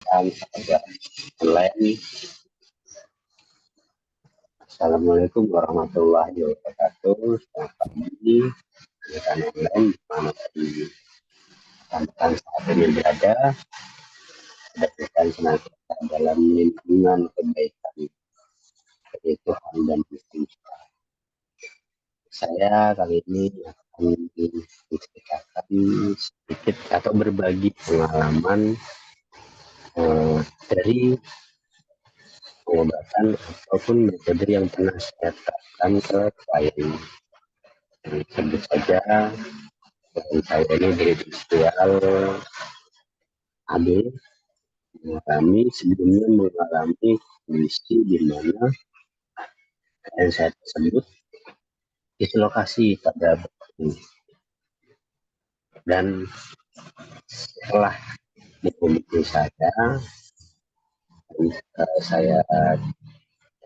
Ada online. Assalamualaikum warahmatullahi wabarakatuh. Selamat pagi, rekan online dimanapun rekan saat ini berada. Rekan senantiasa dalam lingkungan kebaikan dari Tuhan dan Gusti. Saya kali ini akan menceritakan sedikit atau berbagi pengalaman dari pengobatan ataupun metode yang pernah saya terapkan ke klien. Sebut saja klien saya ini berinisial AB, sebelumnya mengalami kondisi di mana klien saya tersebut dislokasi pada bahu, dan setelah menghubungi saya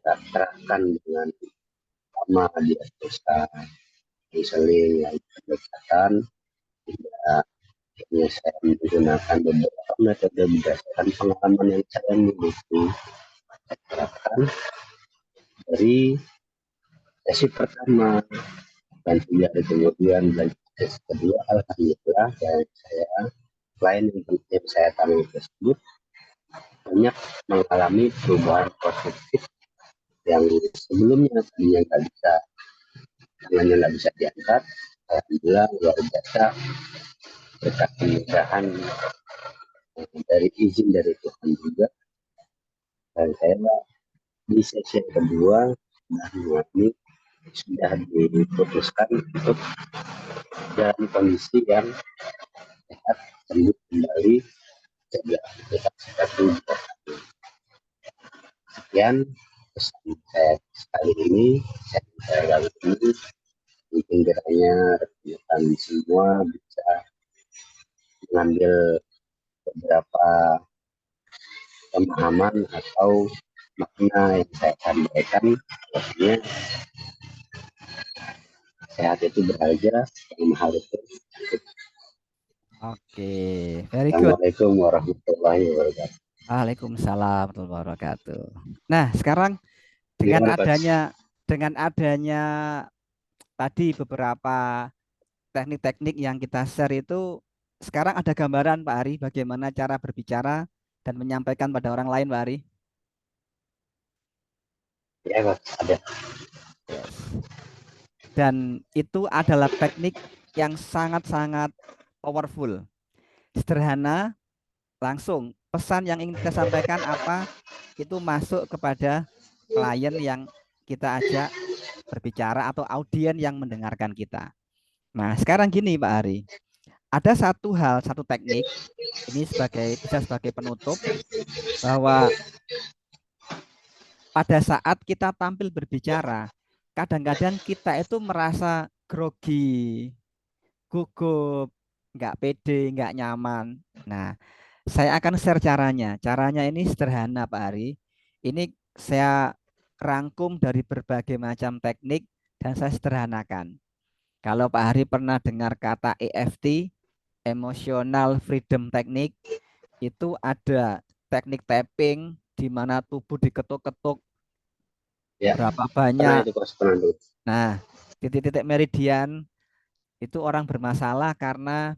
terapkan dengan lama diagnosa konseling yang berdasarkan, hingga akhirnya saya menggunakan beberapa metode berdasarkan pengalaman yang saya miliki. Saya terapkan dari sesi pertama, dan 3 hari kemudian dan sesi kedua, alhamdulillah dan klien yang saya tangani tersebut banyak mengalami perubahan positif yang sebelumnya tadinya nggak bisa, tangannya nggak bisa diangkat. Alhamdulillah luar biasa berkat kemudahan dari izin dari Tuhan juga, dan saya di sesi yang kedua sudah diputuskan untuk dalam kondisi yang sehat, sembuh kembali, tidak satu. Sekian pesan saya kali ini, saya kali ini mungkin kiranya rekan semua bisa mengambil beberapa pemahaman atau makna yang saya sampaikan. Artinya sehat itu berharga, yang mahal itu. Oke, very good. Assalamualaikum warahmatullahi wabarakatuh. Waalaikumsalam warahmatullahi wabarakatuh. Nah, sekarang dengan Gimana Coach? adanya tadi beberapa teknik-teknik yang kita share itu, sekarang ada gambaran Pak Ari bagaimana cara berbicara dan menyampaikan pada orang lain, Pak Ari. Ya Coach, ada. Yes. Dan itu adalah teknik yang sangat-sangat powerful. Sederhana, langsung pesan yang ingin kita sampaikan apa itu masuk kepada klien yang kita ajak berbicara atau audien yang mendengarkan kita. Nah, sekarang gini Pak Ari, ada satu hal, satu teknik ini bisa sebagai penutup bahwa pada saat kita tampil berbicara, kadang-kadang kita itu merasa grogi, gugup, nggak pede, nggak nyaman. Nah, saya akan share caranya. Caranya ini sederhana, Pak Ari. Ini saya rangkum dari berbagai macam teknik dan saya sederhanakan. Kalau Pak Hari pernah dengar kata EFT, Emotional Freedom Technique, itu ada teknik tapping di mana tubuh diketuk-ketuk Ya, berapa pernah banyak. itu Coach, pernah itu. Nah, titik-titik meridian itu orang bermasalah karena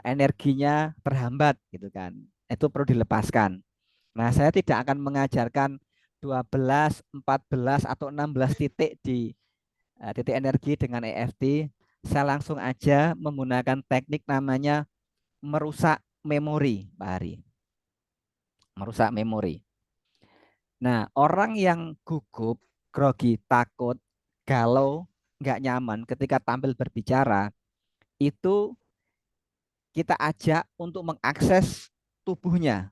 energinya terhambat gitu kan. Itu perlu dilepaskan. Nah, saya tidak akan mengajarkan 12, 14 atau 16 titik di titik energi dengan EFT. Saya langsung aja menggunakan teknik namanya merusak memori, Pak Hari. Merusak memori. Nah, orang yang gugup, grogi, takut, galau, nggak nyaman ketika tampil berbicara, itu kita ajak untuk mengakses tubuhnya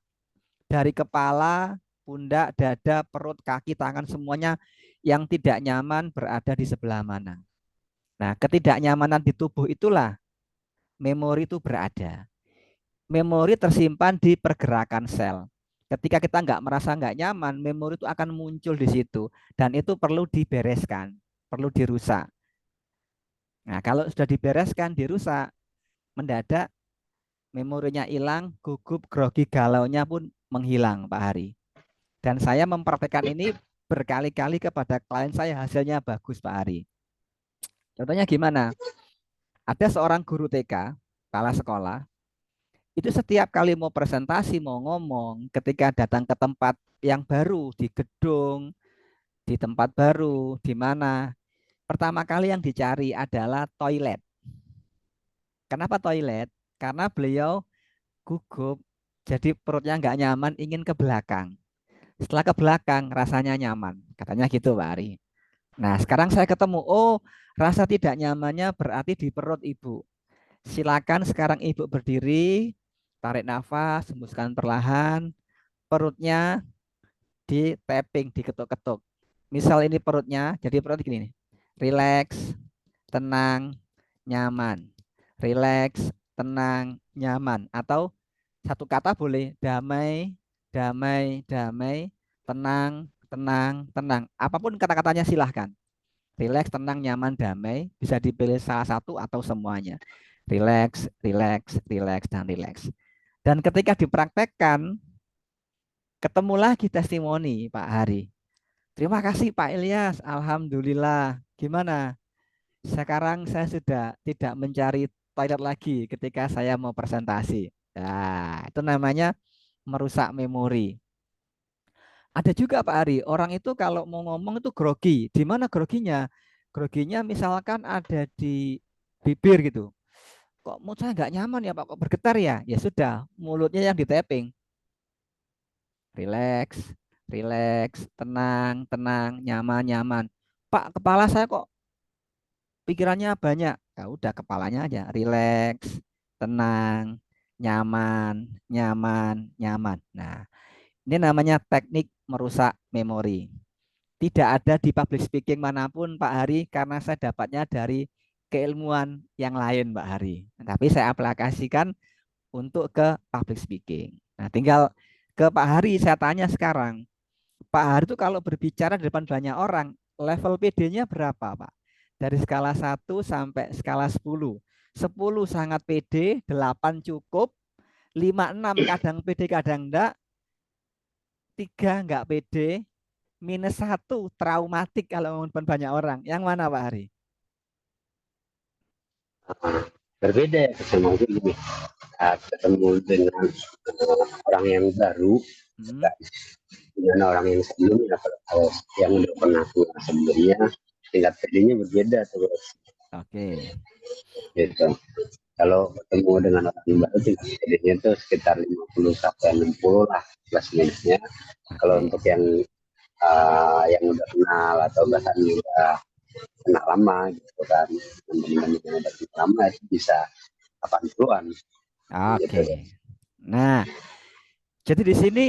dari kepala, pundak, dada, perut, kaki, tangan, semuanya yang tidak nyaman berada di sebelah mana. Nah, ketidaknyamanan di tubuh itulah memori itu berada. Memori tersimpan di pergerakan sel. Ketika kita nggak nyaman, memori itu akan muncul di situ dan itu perlu dibereskan, perlu dirusak. Nah, kalau sudah dibereskan, dirusak, mendadak memorinya hilang, gugup, grogi, galaunya pun menghilang, Pak Hari. Dan saya mempraktekkan ini berkali-kali kepada klien saya, hasilnya bagus, Pak Hari. Contohnya gimana? Ada seorang guru TK, kepala sekolah, itu setiap kali mau presentasi, mau ngomong, ketika datang ke tempat yang baru, di gedung, di tempat baru, di mana, pertama kali yang dicari adalah toilet. Kenapa toilet? Karena beliau gugup, jadi perutnya nggak nyaman, ingin ke belakang. Setelah ke belakang, rasanya nyaman. Katanya gitu, Pak Ari. Nah, sekarang saya ketemu, oh, rasa tidak nyamannya berarti di perut ibu. Silakan sekarang ibu berdiri, tarik nafas, hembuskan perlahan, perutnya di tapping, diketuk-ketuk. Misal ini perutnya, jadi perut gini nih. Relax, tenang, nyaman. Relax, tenang, nyaman. Atau satu kata boleh damai, damai, damai, tenang, tenang, tenang. Apapun kata-katanya silahkan. Relax, tenang, nyaman, damai. Bisa dipilih salah satu atau semuanya. Relax, relax, relax, dan relax. Dan ketika dipraktekkan, ketemu lagi testimoni Pak Hari. Terima kasih Pak Ilyas, Alhamdulillah. Gimana? Sekarang saya sudah tidak mencari toilet lagi ketika saya mau presentasi. Nah, itu namanya merusak memori. Ada juga Pak Ari, orang itu kalau mau ngomong itu grogi. Di mana groginya? Groginya misalkan ada di bibir gitu. Kok mulut saya nggak nyaman ya Pak, kok bergetar ya? Ya sudah, mulutnya yang di tapping. Relax, relax, tenang, tenang, nyaman, nyaman. Pak, kepala saya kok pikirannya banyak. Ya udah kepalanya aja, relax, tenang, nyaman, nyaman, nyaman. Nah, ini namanya teknik merusak memori. Tidak ada di public speaking manapun Pak Hari karena saya dapatnya dari keilmuan yang lain Pak Hari. Tapi saya aplikasikan untuk ke public speaking. Nah, tinggal ke Pak Hari saya tanya sekarang. Pak Hari itu kalau berbicara di depan banyak orang, level PD-nya berapa, Pak? Dari skala 1 sampai skala 10. 10 sangat PD, 8 cukup, 5 6 kadang PD kadang enggak, 3 enggak PD, -1 traumatik kalau ngomong depan banyak orang. Yang mana Pak Hari? Berbeda ya sama gini, ketemu dengan orang yang baru Hmm, dengan orang yang sebelumnya. Kalau yang udah pernah kenal sebelumnya, tingkat PD-nya berbeda terus oke. gitu. Kalau ketemu dengan orang yang baru, tingkat PD-nya itu sekitar 50 sampai 60 lah plus minusnya. Kalau Oke. untuk yang udah kenal atau bahkan udah kenal lama gitu kan, teman-teman yang udah kenal lama itu bisa 80-an gitu. Oke. Nah, jadi di sini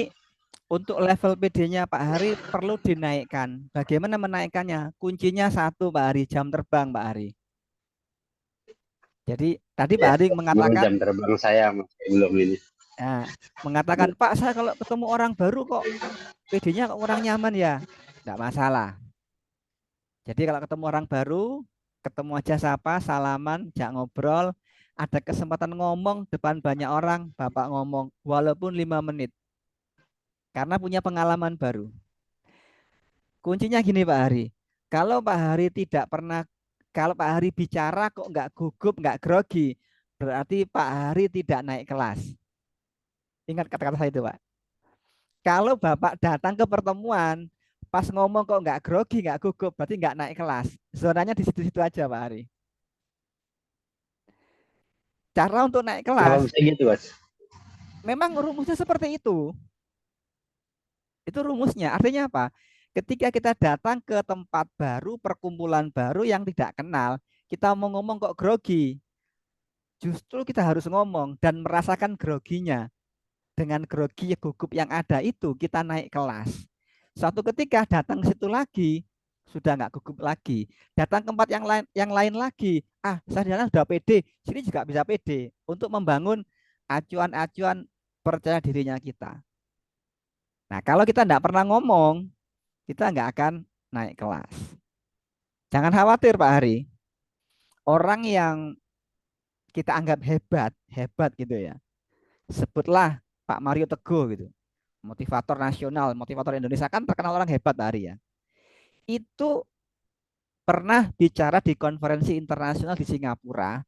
untuk level PD-nya Pak Hari perlu dinaikkan. Bagaimana menaikkannya? Kuncinya satu Pak Hari, jam terbang Pak Hari. Jadi tadi Pak Ya, Hari memang mengatakan, jam terbang saya masih belum ini. mengatakan Pak saya kalau ketemu orang baru kok PD-nya kok kurang nyaman ya. Tidak masalah. Jadi kalau ketemu orang baru, ketemu aja sapa, salaman, jak ngobrol, ada kesempatan ngomong depan banyak orang, Bapak ngomong walaupun 5 menit karena punya pengalaman baru. Kuncinya gini Pak Hari, kalau Pak Hari tidak pernah, kalau Pak Hari bicara kok nggak gugup, nggak grogi, berarti Pak Hari tidak naik kelas. Ingat kata-kata saya itu Pak. Kalau Bapak datang ke pertemuan, pas ngomong kok nggak grogi, nggak gugup, berarti nggak naik kelas. Zonanya di situ-situ aja Pak Hari. Cara untuk naik Kenapa kelas, bisa gitu, Mas? memang rumusnya seperti itu. Itu rumusnya. Artinya apa? Ketika kita datang ke tempat baru, perkumpulan baru yang tidak kenal, kita mau ngomong kok grogi, justru kita harus ngomong dan merasakan groginya. Dengan grogi gugup yang ada itu kita naik kelas. Suatu ketika datang ke situ lagi sudah nggak gugup lagi. Datang ke tempat yang lain lagi. Ah, saya di sana sudah pede. Sini juga bisa pede untuk membangun acuan-acuan percaya dirinya kita. Nah, kalau kita nggak pernah ngomong, kita nggak akan naik kelas. Jangan khawatir Pak Hari. Orang yang kita anggap hebat, hebat gitu ya. sebutlah Pak Mario Teguh gitu, motivator nasional, motivator Indonesia, kan terkenal orang hebat Pak Ari ya. Itu pernah bicara di konferensi internasional di Singapura,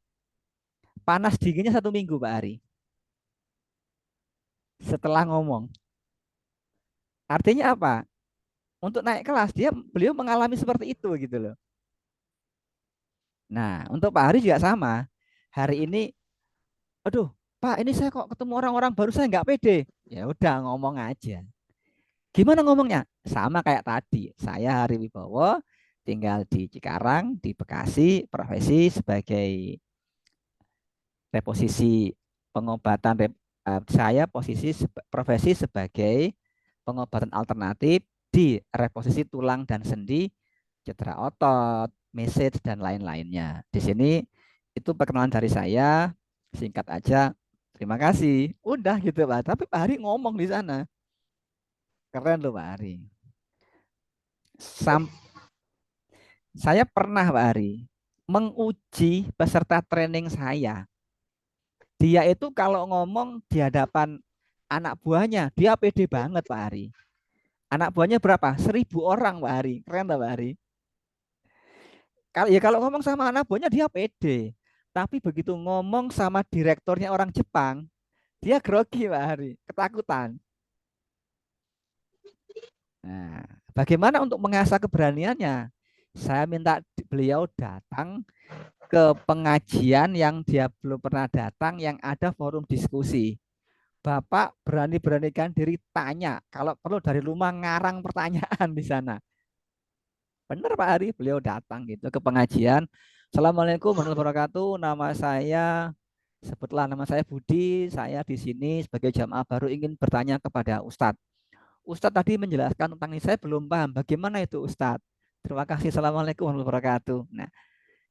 panas dinginnya 1 minggu Pak Ari setelah ngomong. Artinya apa? Untuk naik kelas beliau mengalami seperti itu gitu loh. Nah, untuk Pak Ari juga sama. Hari ini, aduh, Pak, ini saya kok ketemu orang-orang baru, saya nggak pede. Ya udah ngomong aja. Gimana ngomongnya? Sama kayak tadi. Saya Hari Wibowo, tinggal di Cikarang, di Bekasi, profesi sebagai reposisi pengobatan. Saya profesi sebagai pengobatan alternatif di reposisi tulang dan sendi, cedera otot, message dan lain-lainnya. Di sini itu perkenalan dari saya, singkat aja. Terima kasih. Udah gitu Pak. Tapi Pak Hari ngomong di sana. Keren loh Pak Hari. Saya pernah Pak Hari menguji peserta training saya. Dia itu kalau ngomong di hadapan anak buahnya, dia pede banget Pak Hari. Anak buahnya berapa? 1.000 orang Pak Hari. Keren Pak Hari. Kalau ngomong sama anak buahnya dia pede. Tapi begitu ngomong sama direkturnya orang Jepang, dia grogi Pak Hari, ketakutan. Nah, bagaimana untuk mengasah keberaniannya? Saya minta beliau datang ke pengajian yang dia belum pernah datang, yang ada forum diskusi. Bapak berani-beranikan diri tanya, kalau perlu dari rumah ngarang pertanyaan di sana. Benar Pak Ari, beliau datang gitu ke pengajian. Assalamualaikum warahmatullahi wabarakatuh. Sebutlah nama saya Budi. Saya di sini sebagai jamaah baru ingin bertanya kepada Ustadz. Ustadz tadi menjelaskan tentang ini, saya belum paham. Bagaimana itu Ustadz? Terima kasih. Assalamualaikum warahmatullahi wabarakatuh. Nah,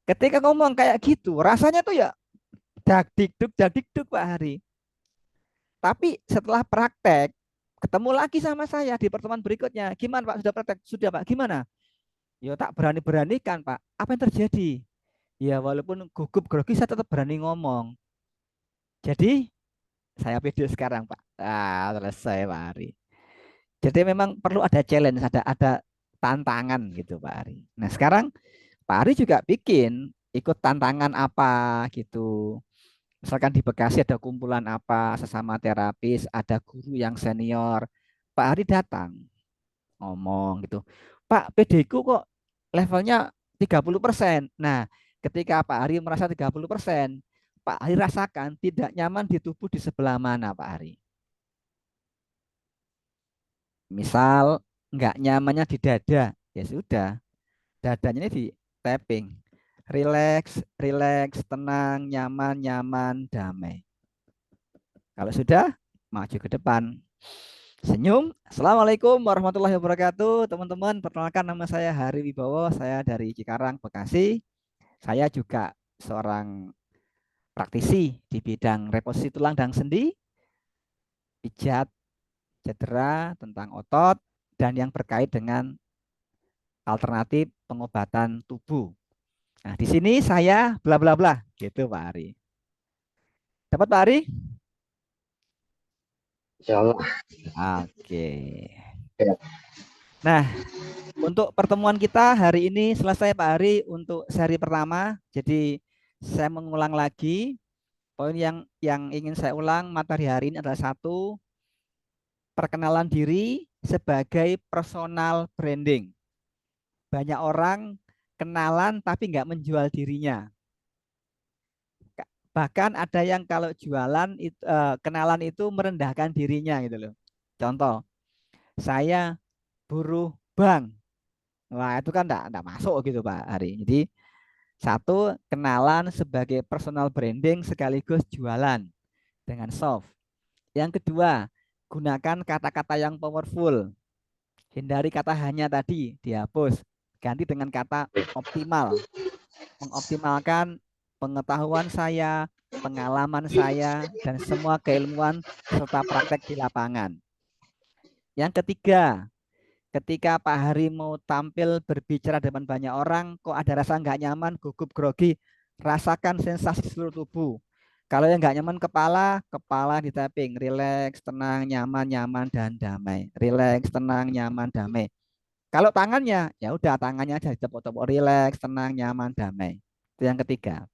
ketika ngomong kayak gitu, rasanya tuh ya dag dikduk Pak Hari. Tapi setelah praktek, ketemu lagi sama saya di pertemuan berikutnya. Gimana Pak? Sudah praktek? Sudah Pak. Gimana? Ya tak berani-beranikan Pak. Apa yang terjadi? Ya walaupun gugup grogi saya tetap berani ngomong. Jadi saya pede sekarang Pak. Selesai Pak Ari. Jadi memang perlu ada challenge, ada tantangan gitu Pak Ari. Nah sekarang Pak Ari juga bikin ikut tantangan apa gitu. Misalkan di Bekasi ada kumpulan apa sesama terapis, ada guru yang senior. Pak Ari datang ngomong gitu. Pak, PD ku kok levelnya 30%. Nah, ketika Pak Ari merasa 30%, Pak Ari rasakan tidak nyaman di tubuh di sebelah mana Pak Ari. Misal nggak nyamannya di dada, ya sudah, dadanya ini di tapping. Relax, relax, tenang, nyaman, nyaman, damai. Kalau sudah, maju ke depan. Senyum. Assalamualaikum warahmatullahi wabarakatuh. Teman-teman, perkenalkan nama saya Hari Wibowo. Saya dari Cikarang, Bekasi. Saya juga seorang praktisi di bidang reposisi tulang dan sendi, pijat, cedera, tentang otot, dan yang berkait dengan alternatif pengobatan tubuh. Nah, di sini saya bla bla bla, gitu Pak Ari. Dapat Pak Ari? Insya Allah. Oke. Ya. Nah, untuk pertemuan kita hari ini selesai Pak Ari untuk seri pertama. Jadi saya mengulang lagi poin yang ingin saya ulang materi hari ini adalah satu, perkenalan diri sebagai personal branding. Banyak orang kenalan tapi nggak menjual dirinya. Bahkan ada yang kalau jualan kenalan itu merendahkan dirinya gitu loh. Contoh, saya buruh bank. Wah, itu kan enggak masuk gitu Pak Hari. Jadi satu, kenalan sebagai personal branding sekaligus jualan dengan soft. Yang kedua, gunakan kata-kata yang powerful. Hindari kata hanya tadi, dihapus. Ganti dengan kata optimal. Mengoptimalkan pengetahuan saya, pengalaman saya, dan semua keilmuan serta praktek di lapangan. Yang ketiga, ketika Pak Hari mau tampil berbicara depan banyak orang, kok ada rasa nggak nyaman, gugup grogi, rasakan sensasi seluruh tubuh. Kalau yang nggak nyaman kepala, kepala di tapping, relax, tenang, nyaman, nyaman dan damai. Relax, tenang, nyaman, damai. Kalau tangannya, ya udah tangannya aja ditepuk-tepuk, relax, tenang, nyaman, damai. Itu yang ketiga.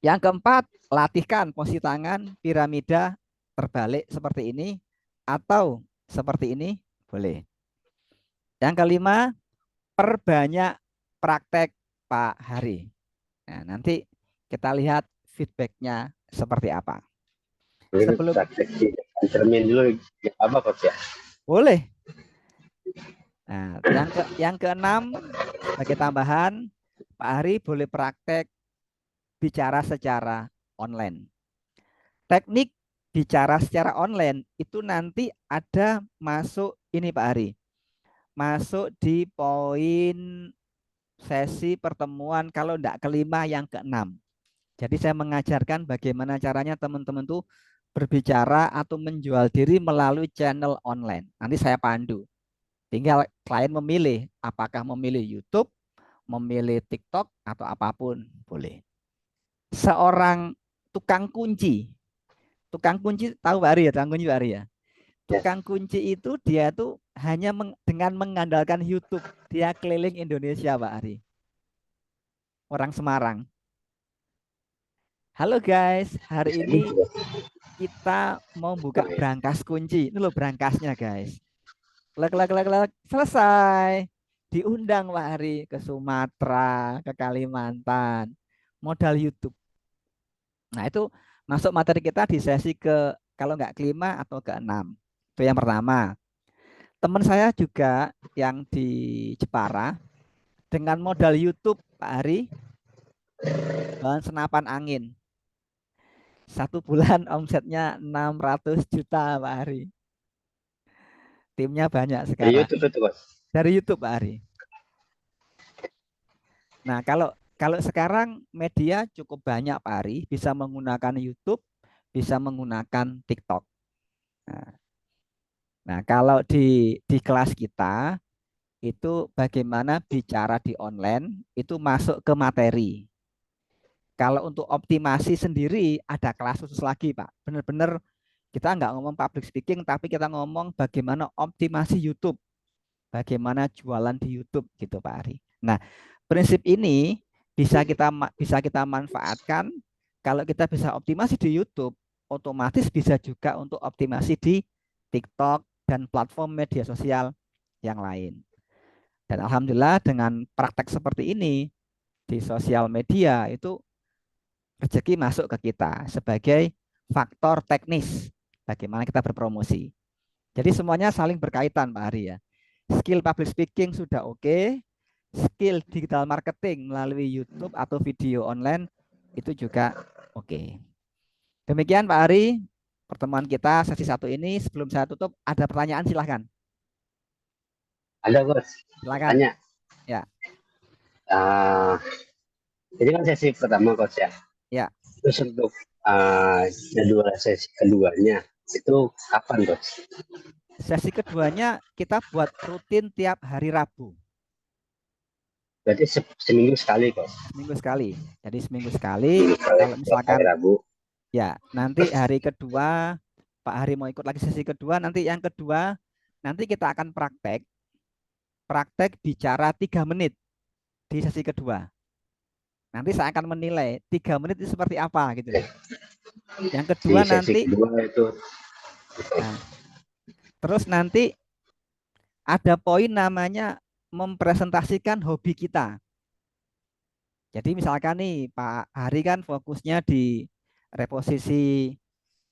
Yang keempat, latihkan posisi tangan piramida terbalik seperti ini atau seperti ini, boleh. Yang kelima, perbanyak praktek Pak Hari. Nah, nanti kita lihat feedbacknya seperti apa. Ini Sebelum praktek di cermin dulu ya, apa coach ya? boleh. Nah, yang keenam sebagai tambahan, Pak Hari boleh praktek bicara secara online. Teknik bicara secara online itu nanti ada masuk ini Pak Hari, masuk di poin sesi pertemuan kalau tidak kelima yang keenam. Jadi saya mengajarkan bagaimana caranya teman-teman tuh berbicara atau menjual diri melalui channel online. Nanti saya pandu. Tinggal klien memilih apakah memilih YouTube, memilih TikTok atau apapun boleh. Seorang tukang kunci, tahu Pak Ari ya, tukang kunci Pak Ari ya. Ya, Tukang kunci itu dia tuh hanya dengan mengandalkan YouTube, dia keliling Indonesia Pak Ari. Orang Semarang. Halo guys, hari bisa ini gitu. kita mau Oh, buka ya. brankas kunci. Ini loh brankasnya guys. Lek, selesai. Diundang Pak Hari ke Sumatera, ke Kalimantan. Modal YouTube. Nah itu masuk materi kita di sesi ke kalau nggak kelima atau keenam. Itu yang pertama. Teman saya juga yang di Jepara dengan modal YouTube Pak Hari bahan senapan angin. 1 bulan omsetnya 600 juta Pak Hari. Timnya banyak Dari sekarang. YouTube itu coach. Dari YouTube Pak Ari. Nah, kalau kalau sekarang media cukup banyak Pak Ari, bisa menggunakan YouTube, bisa menggunakan TikTok. Nah, kalau di kelas kita itu bagaimana bicara di online itu masuk ke materi. Kalau untuk optimasi sendiri ada kelas khusus lagi, Pak. Benar-benar kita nggak ngomong public speaking, tapi kita ngomong bagaimana optimasi YouTube, bagaimana jualan di YouTube gitu Pak Ari. Nah, prinsip ini bisa kita manfaatkan kalau kita bisa optimasi di YouTube, otomatis bisa juga untuk optimasi di TikTok dan platform media sosial yang lain. Dan alhamdulillah dengan praktek seperti ini di sosial media itu rezeki masuk ke kita sebagai faktor teknis bagaimana kita berpromosi. Jadi semuanya saling berkaitan Pak Ari ya. Skill public speaking sudah oke, skill digital marketing melalui YouTube atau video online itu juga oke. Demikian Pak Ari, pertemuan kita sesi 1 ini. Sebelum saya tutup, ada pertanyaan silahkan. Ada coach. Silakan. Tanya. Ya, Uh, ini kan sesi pertama coach ya. ya. Terus untuk jadwal sesi keduanya itu kapan coach? Sesi keduanya kita buat rutin tiap hari Rabu. Berarti seminggu sekali coach. Seminggu sekali. Jadi seminggu sekali. Seminggu sekali Kalau tiap hari misalkan Rabu. ya nanti hari kedua Pak Hari mau ikut lagi sesi kedua, nanti yang kedua nanti kita akan praktek bicara 3 menit di sesi kedua. Nanti saya akan menilai 3 menit itu seperti apa gitu loh. Yang Di kedua sesi nanti, kedua itu. nah, terus nanti ada poin namanya mempresentasikan hobi kita. Jadi misalkan nih Pak Hari kan fokusnya di reposisi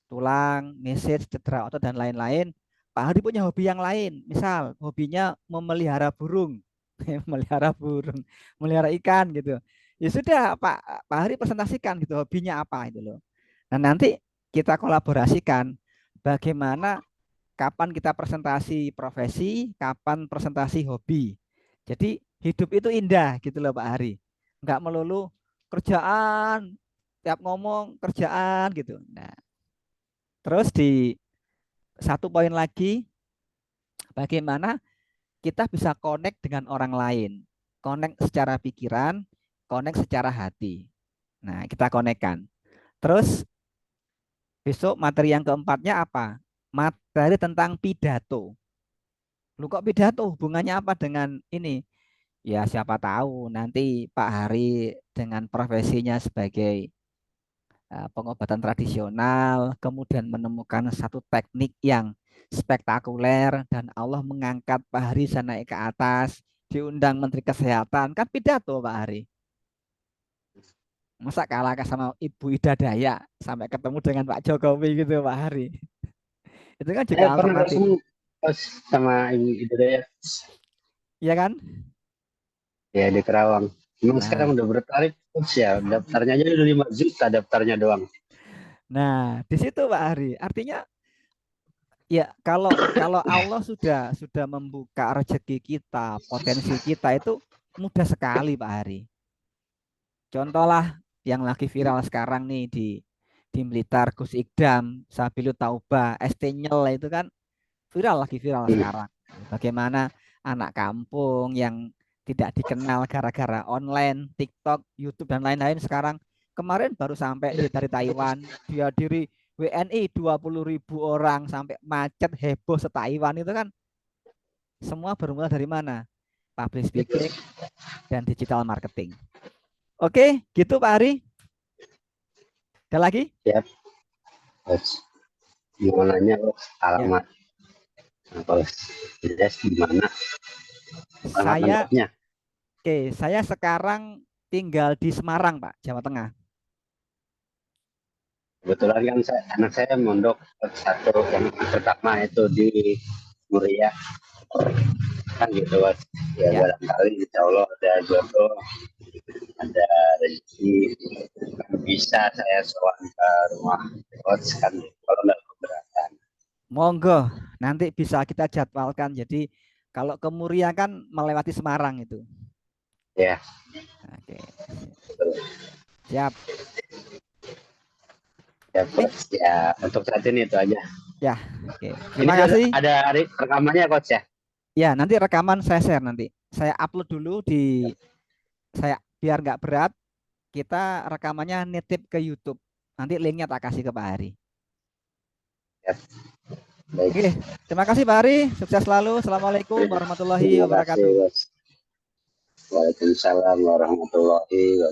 tulang, message, cedera otot dan lain-lain. Pak Hari punya hobi yang lain. Misal hobinya memelihara burung, memelihara burung, melihara ikan gitu. Ya sudah Pak Hari presentasikan gitu hobinya apa itu loh. Nah, nanti kita kolaborasikan bagaimana kapan kita presentasi profesi, kapan presentasi hobi. Jadi hidup itu indah gitu loh Pak Hari. Enggak melulu kerjaan, tiap ngomong kerjaan gitu. Nah, terus di satu poin lagi, bagaimana kita bisa connect dengan orang lain. Connect secara pikiran, connect secara hati. Nah, kita konekkan. Terus besok materi yang keempatnya apa? Materi tentang pidato. Lu kok pidato? Hubungannya apa dengan ini? Ya siapa tahu nanti Pak Hari dengan profesinya sebagai pengobatan tradisional, kemudian menemukan satu teknik yang spektakuler dan Allah mengangkat Pak Hari bisa naik ke atas, diundang Menteri Kesehatan, kan pidato Pak Hari. Masa kalah sama Ibu Ida Dayak sampai ketemu dengan Pak Jokowi gitu Pak Hari. Itu kan juga Saya pernah alternatif. ketemu Coach sama Ibu Hidayah Iya kan? ya di Kerawang. Memang sekarang Nah, udah bertarif Coach ya, daftarnya aja udah 5 juta daftarnya doang. nah di situ Pak Hari. Artinya ya kalau kalau Allah sudah membuka rezeki kita, potensi kita itu mudah sekali Pak Hari. Contoh lah yang lagi viral sekarang nih di Blitar, Gus Ikdam, Sabilu Taubah, ST Nyel itu kan lagi viral Hmm. sekarang. Bagaimana anak kampung yang tidak dikenal gara-gara online, TikTok, YouTube dan lain-lain sekarang kemarin baru sampai dari Taiwan, dia diri WNI 20.000 orang sampai macet heboh se-Taiwan itu kan semua bermula dari mana? Public speaking dan digital marketing. Oke, gitu Pak Ari. Ada lagi? Ya, Coach. Mau nanya Coach, Ya, alamat Coach Idas di mana? Alamat saya lengkapnya. saya sekarang tinggal di Semarang, Pak, Jawa Tengah. Kebetulan kan anak saya mondok satu yang pertama itu di Muria kan gitu Coach. Ya Ya, barangkali insya Allah ada jodoh, ada rezeki, kan bisa saya sowan ke rumah Coach kan kalau nggak keberatan. monggo. Nanti bisa kita jadwalkan. Jadi kalau ke Muria kan melewati Semarang itu. Ya, Oke, betul. siap. Ya, Oke, Coach. Ya, untuk saat ini itu aja. ya. Oke, Ini terima kasih. ada rekamannya Coach ya? Ya, nanti rekaman saya share nanti. Saya upload dulu di saya biar nggak berat. Kita rekamannya nitip ke YouTube. Nanti linknya tak kasih ke Pak Hari. Ya, baik. Oke, terima kasih Pak Hari. Sukses selalu. Assalamualaikum warahmatullahi Terima kasih, wabarakatuh. Bos. Waalaikumsalam warahmatullahi wabarakatuh.